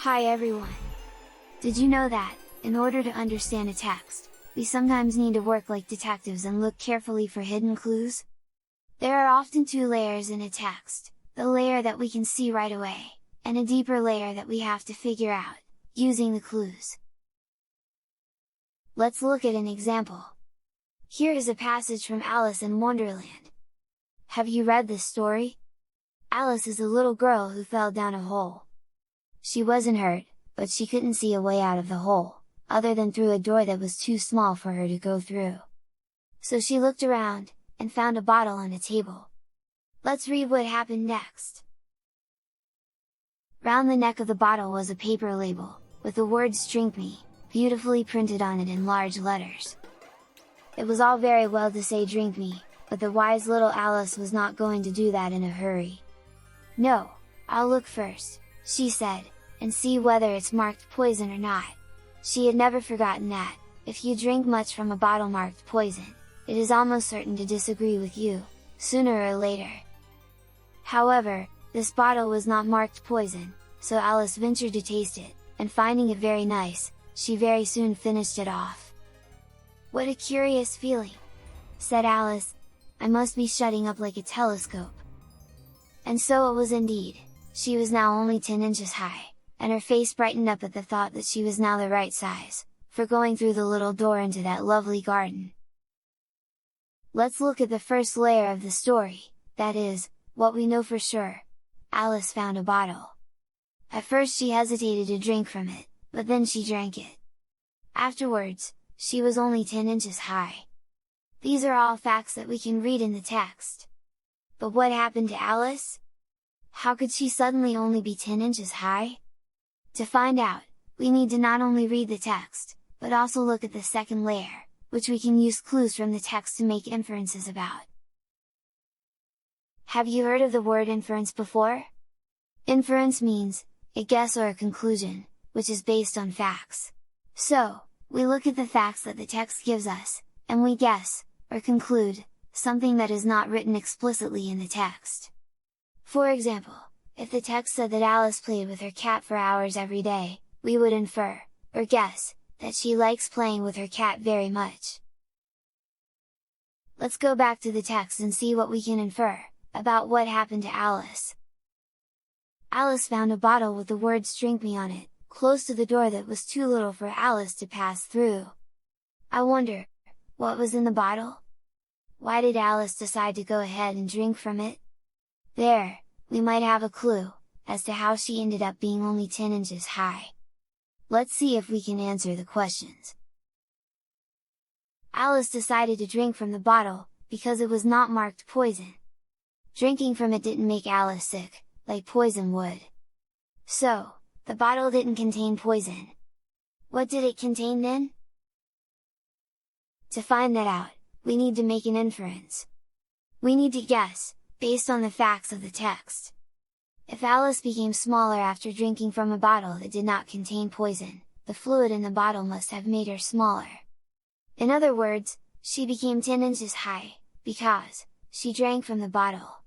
Hi everyone! Did you know that, in order to understand a text, we sometimes need to work like detectives and look carefully for hidden clues? There are often two layers in a text, the layer that we can see right away, and a deeper layer that we have to figure out, using the clues. Let's look at an example. Here is a passage from Alice in Wonderland. Have you read this story? Alice is a little girl who fell down a hole. She wasn't hurt, but she couldn't see a way out of the hole, other than through a door that was too small for her to go through. So she looked around, and found a bottle on a table. Let's read what happened next. Round the neck of the bottle was a paper label, with the words "Drink Me" beautifully printed on it in large letters. It was all very well to say "drink me," but the wise little Alice was not going to do that in a hurry. "No, I'll look first," she said, "and see whether it's marked poison or not." She had never forgotten that, if you drink much from a bottle marked poison, it is almost certain to disagree with you, sooner or later. However, this bottle was not marked poison, so Alice ventured to taste it, and finding it very nice, she very soon finished it off. "What a curious feeling!" said Alice, "I must be shutting up like a telescope." And so it was indeed. She was now only 10 inches high, and her face brightened up at the thought that she was now the right size, for going through the little door into that lovely garden. Let's look at the first layer of the story, that is, what we know for sure. Alice found a bottle. At first she hesitated to drink from it, but then she drank it. Afterwards, she was only 10 inches high. These are all facts that we can read in the text. But what happened to Alice? How could she suddenly only be 10 inches high? To find out, we need to not only read the text, but also look at the second layer, which we can use clues from the text to make inferences about. Have you heard of the word inference before? Inference means a guess or a conclusion, which is based on facts. So, we look at the facts that the text gives us, and we guess, or conclude, something that is not written explicitly in the text. For example, if the text said that Alice played with her cat for hours every day, we would infer, or guess, that she likes playing with her cat very much. Let's go back to the text and see what we can infer, about what happened to Alice. Alice found a bottle with the words "Drink Me" on it, close to the door that was too little for Alice to pass through. I wonder, what was in the bottle? Why did Alice decide to go ahead and drink from it? There, we might have a clue, as to how she ended up being only 10 inches high. Let's see if we can answer the questions. Alice decided to drink from the bottle, because it was not marked poison. Drinking from it didn't make Alice sick, like poison would. So, the bottle didn't contain poison. What did it contain then? To find that out, we need to make an inference. We need to guess, based on the facts of the text. If Alice became smaller after drinking from a bottle that did not contain poison, the fluid in the bottle must have made her smaller. In other words, she became 10 inches high, because she drank from the bottle.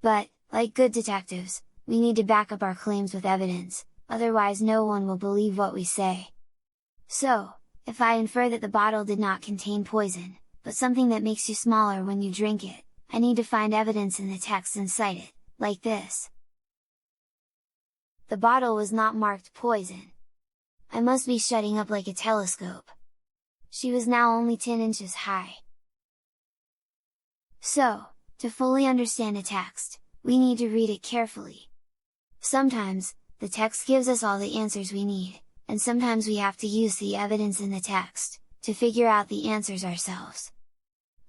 But, like good detectives, we need to back up our claims with evidence, otherwise no one will believe what we say. So, if I infer that the bottle did not contain poison, but something that makes you smaller when you drink it, I need to find evidence in the text and cite it, like this. The bottle was not marked poison. I must be shutting up like a telescope. She was now only 10 inches high. So, to fully understand a text, we need to read it carefully. Sometimes, the text gives us all the answers we need, and sometimes we have to use the evidence in the text, to figure out the answers ourselves.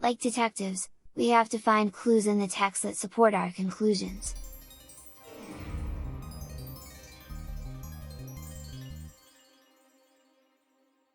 Like detectives, we have to find clues in the text that support our conclusions.